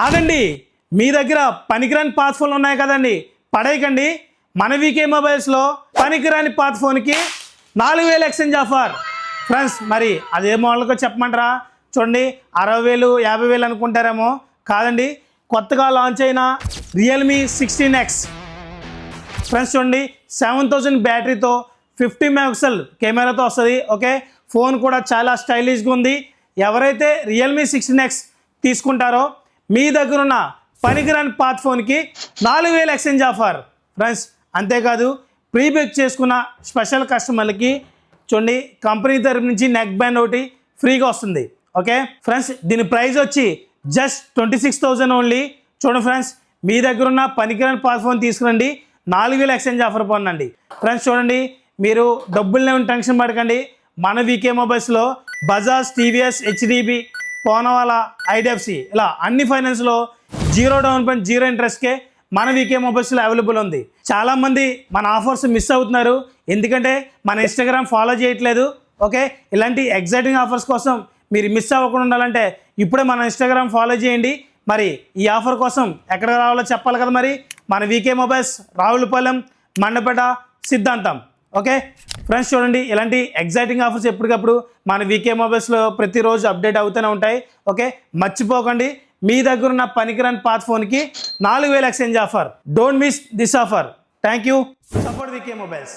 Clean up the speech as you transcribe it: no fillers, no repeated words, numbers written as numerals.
ఆగండి, మీ దగ్గర పనికిరాని పాత ఫోన్లు ఉన్నాయి కదండి, పడేయకండి. మన వీకే మొబైల్స్లో పనికిరాని పాత ఫోన్కి 4000 ఎక్స్చేంజ్ ఆఫర్. ఫ్రెండ్స్, మరి అదే మోడల్కో చెప్పమంటారా? చూడండి, 60,000 50,000 అనుకుంటారేమో, కాదండి. కొత్తగా లాంచ్ అయిన రియల్మీ 16X. ఫ్రెండ్స్ చూడండి, 7000 బ్యాటరీతో 50 మెగాపిక్సెల్ కెమెరాతో వస్తుంది. ఓకే, ఫోన్ కూడా చాలా స్టైలిష్గా ఉంది. ఎవరైతే రియల్మీ 16X తీసుకుంటారో మీ దగ్గర ఉన్న పనికిరాని పాత ఫోన్కి 4000 ఎక్స్చేంజ్ ఆఫర్. ఫ్రెండ్స్, అంతేకాదు ప్రీబుక్ చేసుకున్న స్పెషల్ కస్టమర్లకి చూడండి కంపెనీ తరపు నుంచి నెక్ బ్యాండ్ ఒకటి ఫ్రీగా వస్తుంది. ఓకే ఫ్రెండ్స్, దీని ప్రైస్ వచ్చి జస్ట్ 26,000 ఓన్లీ. చూడండి ఫ్రెండ్స్, మీ దగ్గర ఉన్న పనికిరాని పాత ఫోన్ తీసుకురండి, 4000 ఎక్స్చేంజ్ ఆఫర్ పొందండి. ఫ్రెండ్స్ చూడండి, మీరు డబ్బులు లేని టెన్షన్ పడకండి. మన వీకే మొబైల్స్లో బజాజ్, టీవీఎస్, హెచ్డిబి, పోనవాలా, ఐడిఎఫ్సి ఇలా అన్ని ఫైనాన్స్లో 0 డౌన్ పేమెంట్ 0 ఇంట్రెస్ట్కే మన వీకే మొబైల్స్లో అవైలబుల్ ఉంది. చాలామంది మన ఆఫర్స్ మిస్ అవుతున్నారు, ఎందుకంటే మన ఇన్స్టాగ్రామ్ ఫాలో చేయట్లేదు. ఓకే, ఇలాంటి ఎగ్జైటింగ్ ఆఫర్స్ కోసం మీరు మిస్ అవ్వకుండా ఉండాలంటే ఇప్పుడే మన ఇన్స్టాగ్రామ్ ఫాలో చేయండి. మరి ఈ ఆఫర్ కోసం ఎక్కడ రావాలో చెప్పాలి కదా. మరి మన వీకే మొబైల్స్, రావులపాలెం, మండపేట, సిద్ధాంతం. ఓకే ఫ్రెండ్స్, చూడండి ఇలాంటి ఎగ్జైటింగ్ ఆఫర్స్ ఎప్పటికప్పుడు మన వీకే మొబైల్స్లో ప్రతిరోజు అప్డేట్ అవుతూనే ఉంటాయి. ఓకే, మర్చిపోకండి, మీ దగ్గర ఉన్న పనికిరాని పాత ఫోన్కి 4000 exchange offer. Don't miss this offer. Thank you. Support VK mobiles.